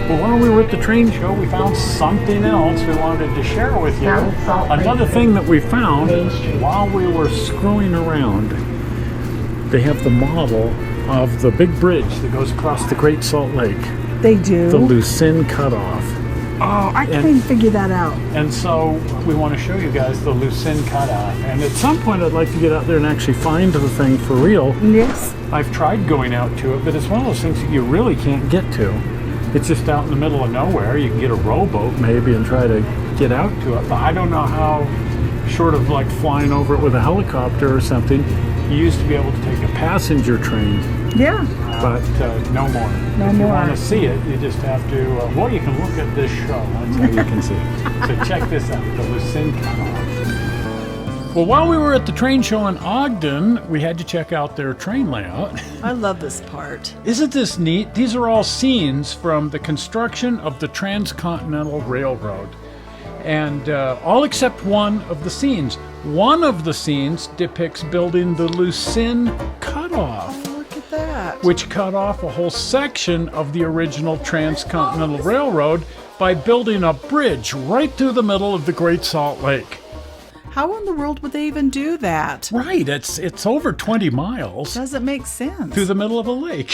Well, while we were at the train show, we found something else we wanted to share with you. Another thing that we found while we were screwing around, they have the model of the big bridge that goes across the Great Salt Lake. They do? The Lucin Cut-Off. Oh, I can't even figure that out. And so we want to show you guys the Lucin Cut-Off. And at some point I'd like to get out there and actually find the thing for real. Yes. I've tried going out to it, but it's one of those things that you really can't get to. It's just out in the middle of nowhere. You can get a rowboat maybe and try to get out to it. But I don't know how, short of like flying over it with a helicopter or something, you used to be able to take a passenger train. Yeah. But no more. No if you more. want to see it, you just have to, well, you can look at this show. That's how you can see it. So check this out, the Lucin Cut-Off. Well, while we were at the train show in Ogden, we had to check out their train layout. I love this part. Isn't this neat? These are all scenes from the construction of the Transcontinental Railroad. And all except one of the scenes. One of the scenes depicts building the Lucin Cut-Off. That. Which cut off a whole section of the original Transcontinental Railroad by building a bridge right through the middle of the Great Salt Lake. How in the world would they even do that? Right, it's over 20 miles. Doesn't make sense. Through the middle of a lake.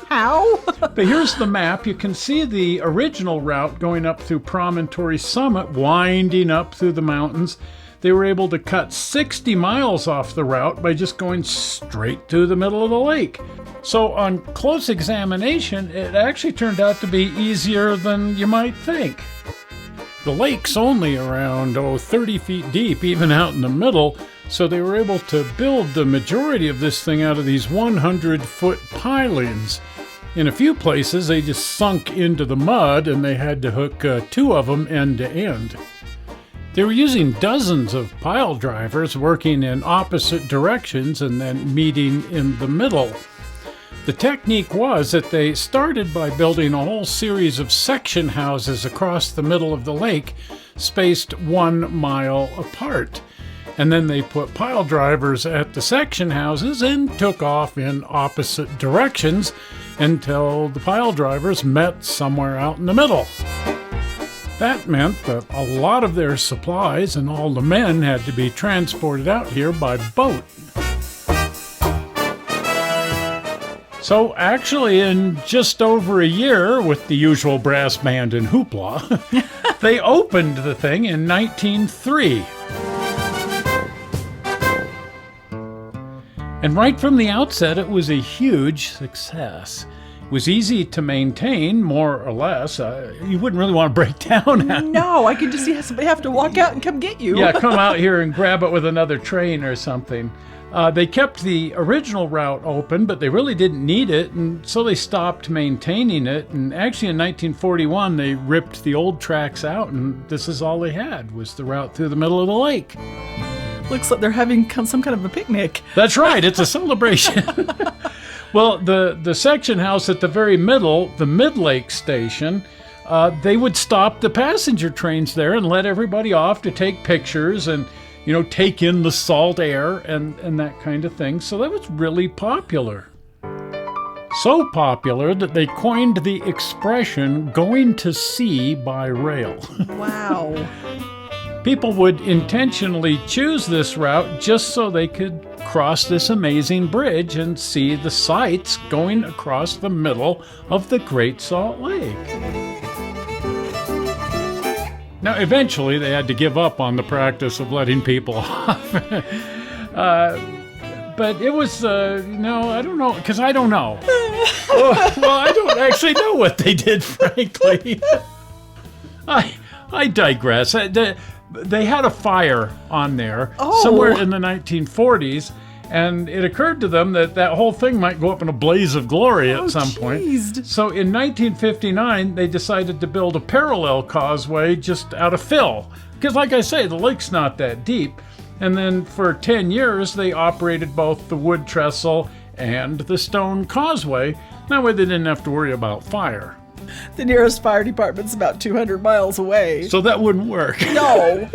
How? But here's the map. You can see the original route going up through Promontory Summit, winding up through the mountains. They were able to cut 60 miles off the route by just going straight through the middle of the lake. So on close examination, it actually turned out to be easier than you might think. The lake's only around 30 feet deep, even out in the middle, so they were able to build the majority of this thing out of these 100-foot pilings. In a few places, they just sunk into the mud, and they had to hook 2 of them end to end. They were using dozens of pile drivers working in opposite directions and then meeting in the middle. The technique was that they started by building a whole series of section houses across the middle of the lake, spaced 1 mile apart. And then they put pile drivers at the section houses and took off in opposite directions until the pile drivers met somewhere out in the middle. That meant that a lot of their supplies and all the men had to be transported out here by boat. So actually, in just over a year, with the usual brass band and hoopla, they opened the thing in 1903. And right from the outset, it was a huge success. It was easy to maintain, more or less. You wouldn't really want to break down. No, I could just see somebody have to walk out and come get you. Yeah, come out here and grab it with another train or something. They kept the original route open, but they really didn't need it, and so they stopped maintaining it. And actually in 1941, they ripped the old tracks out, and this is all they had, was the route through the middle of the lake. Looks like they're having some kind of a picnic. That's right, it's a celebration. Well, the section house at the very middle, the Mid-Lake Station, they would stop the passenger trains there and let everybody off to take pictures and, you know, take in the salt air and that kind of thing. So that was really popular. So popular that they coined the expression going to sea by rail. Wow. People would intentionally choose this route just so they could cross this amazing bridge and see the sights going across the middle of the Great Salt Lake. Now, eventually, they had to give up on the practice of letting people off. But it was, no, I don't know, because I don't know. Well, I don't actually know what they did, frankly. I digress. They had a fire on there somewhere in the 1940s, and it occurred to them that that whole thing might go up in a blaze of glory at some point. So in 1959, they decided to build a parallel causeway just out of fill. Because like I say, the lake's not that deep. And then for 10 years, they operated both the wood trestle and the stone causeway. That way they didn't have to worry about fire. The nearest fire department's about 200 miles away. So that wouldn't work. No.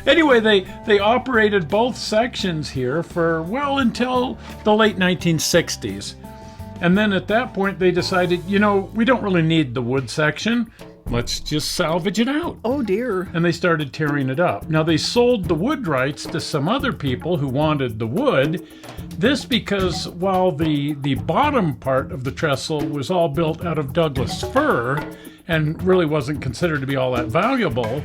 Anyway, they operated both sections here for, well, until the late 1960s. And then at that point, they decided, we don't really need the wood section. Let's just salvage it out. Oh, dear. And they started tearing it up. Now, they sold the wood rights to some other people who wanted the wood. This because while the bottom part of the trestle was all built out of Douglas fir and really wasn't considered to be all that valuable,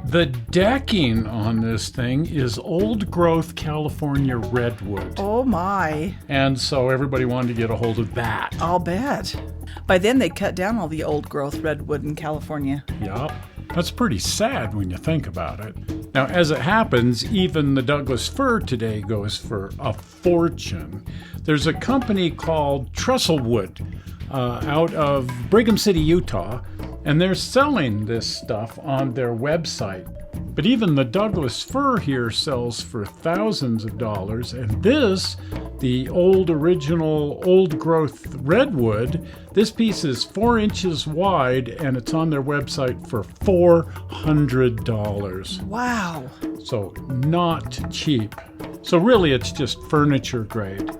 the decking on this thing is old-growth California redwood. Oh, my. And so everybody wanted to get a hold of that. I'll bet. By then, they cut down all the old-growth redwood in California. Yup. That's pretty sad when you think about it. Now, as it happens, even the Douglas fir today goes for a fortune. There's a company called Trestlewood out of Brigham City, Utah, and they're selling this stuff on their website. But even the Douglas fir here sells for thousands of dollars, and this, the original old-growth redwood, this piece is 4 inches wide, and it's on their website for $400. Wow. So not cheap. So really, it's just furniture grade.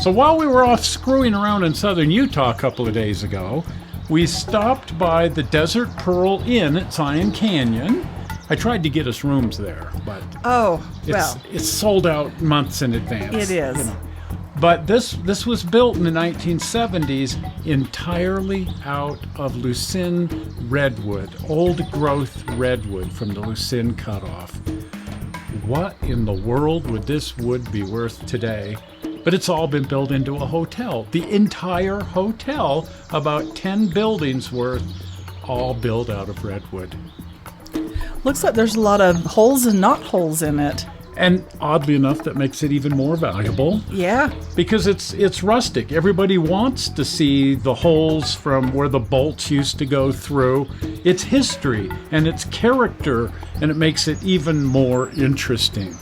So while we were off screwing around in southern Utah a couple of days ago, we stopped by the Desert Pearl Inn at Zion Canyon. I tried to get us rooms there, but it's sold out months in advance. It is. But this was built in the 1970s entirely out of Lucin redwood, old-growth redwood from the Lucin Cut-Off. What in the world would this wood be worth today? But it's all been built into a hotel. The entire hotel, about 10 buildings worth, all built out of redwood. Looks like there's a lot of holes and not holes in it. And oddly enough, that makes it even more valuable. Yeah. Because it's rustic. Everybody wants to see the holes from where the bolts used to go through. It's history and it's character, and it makes it even more interesting.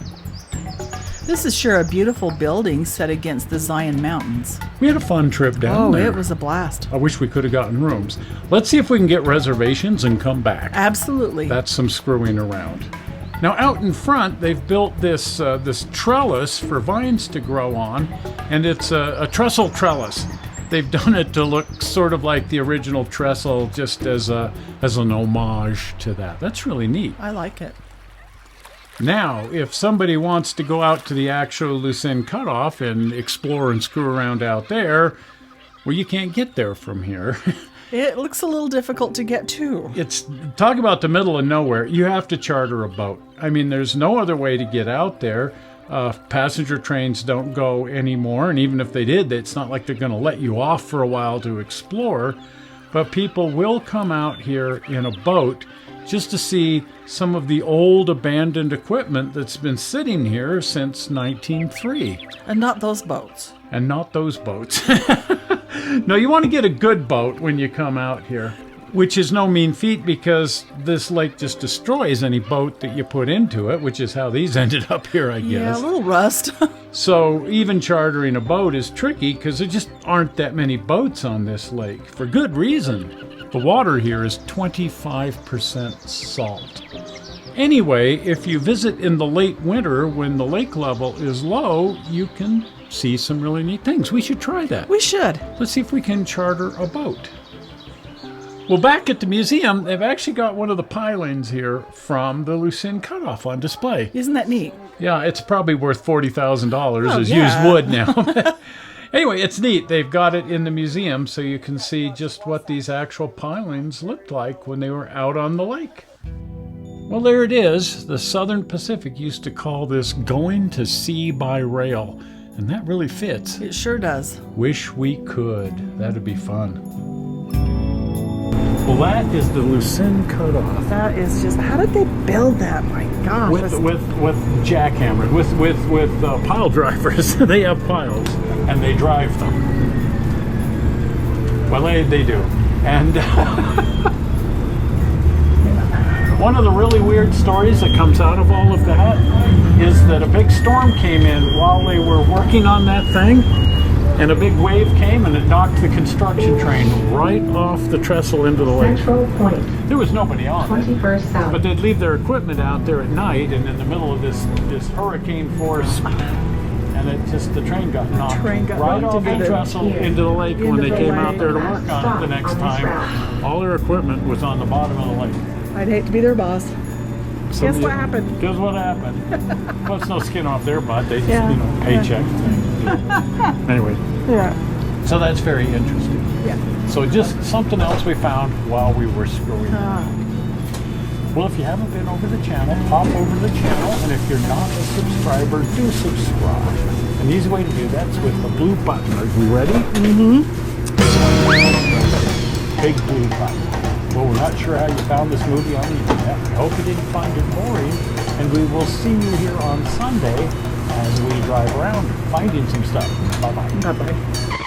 This is sure a beautiful building set against the Zion Mountains. We had a fun trip down there. Oh, it was a blast. I wish we could have gotten rooms. Let's see if we can get reservations and come back. Absolutely. That's some screwing around. Now, out in front, they've built this trellis for vines to grow on, and it's a trestle trellis. They've done it to look sort of like the original trestle, just as an homage to that. That's really neat. I like it. Now, if somebody wants to go out to the actual Lucin Cut-Off and explore and screw around out there, well, you can't get there from here. It looks a little difficult to get to. Talk about the middle of nowhere. You have to charter a boat. I mean, there's no other way to get out there. Passenger trains don't go anymore, and even if they did, it's not like they're going to let you off for a while to explore. But people will come out here in a boat just to see some of the old abandoned equipment that's been sitting here since 1903. And not those boats. And not those boats. No, you want to get a good boat when you come out here, which is no mean feat because this lake just destroys any boat that you put into it, which is how these ended up here, I guess. Yeah, a little rust. So even chartering a boat is tricky because there just aren't that many boats on this lake, for good reason. The water here is 25% salt. Anyway, if you visit in the late winter when the lake level is low, you can see some really neat things. We should try that. We should. Let's see if we can charter a boat. Well, back at the museum, they've actually got one of the pilings here from the Lucin Cut-Off on display. Isn't that neat? Yeah, it's probably worth $40,000 as yeah. used wood now. Anyway, it's neat. They've got it in the museum so you can see just what these actual pilings looked like when they were out on the lake. Well, there it is. The Southern Pacific used to call this going to sea by rail, and that really fits. It sure does. Wish we could. That'd be fun. Well, that is the Lucin Cut-Off. That is just, how did they build that? My gosh. With jackhammers, with pile drivers. They have piles, and they drive them. Well, they do. And one of the really weird stories that comes out of all of that is that a big storm came in while they were working on that thing, and a big wave came and it knocked the construction train right off the trestle into the lake. Central Point. There was nobody on it, 21st South. but they'd leave their equipment out there at night, and in the middle of this hurricane force, and and the train got knocked train got right knocked off the into the- trestle into the lake when they came out there to work on it the next time. All their equipment was on the bottom of the lake. I'd hate to be their boss. Guess what happened? Guess what happened? Well, it's no skin off their butt. They just, Yeah. paycheck thing. Anyway, Yeah. so that's very interesting. Yeah. So just something else we found while we were scrolling. Well, if you haven't been over the channel, hop over the channel, and if you're not a subscriber, do subscribe. An easy way to do that's with the blue button. Are we ready? Mm-hmm. Big blue button. Well, we're not sure how you found this movie on the internet. I hope you didn't find it boring, and we will see you here on Sunday as we drive around finding some stuff. Bye-bye. Bye-bye.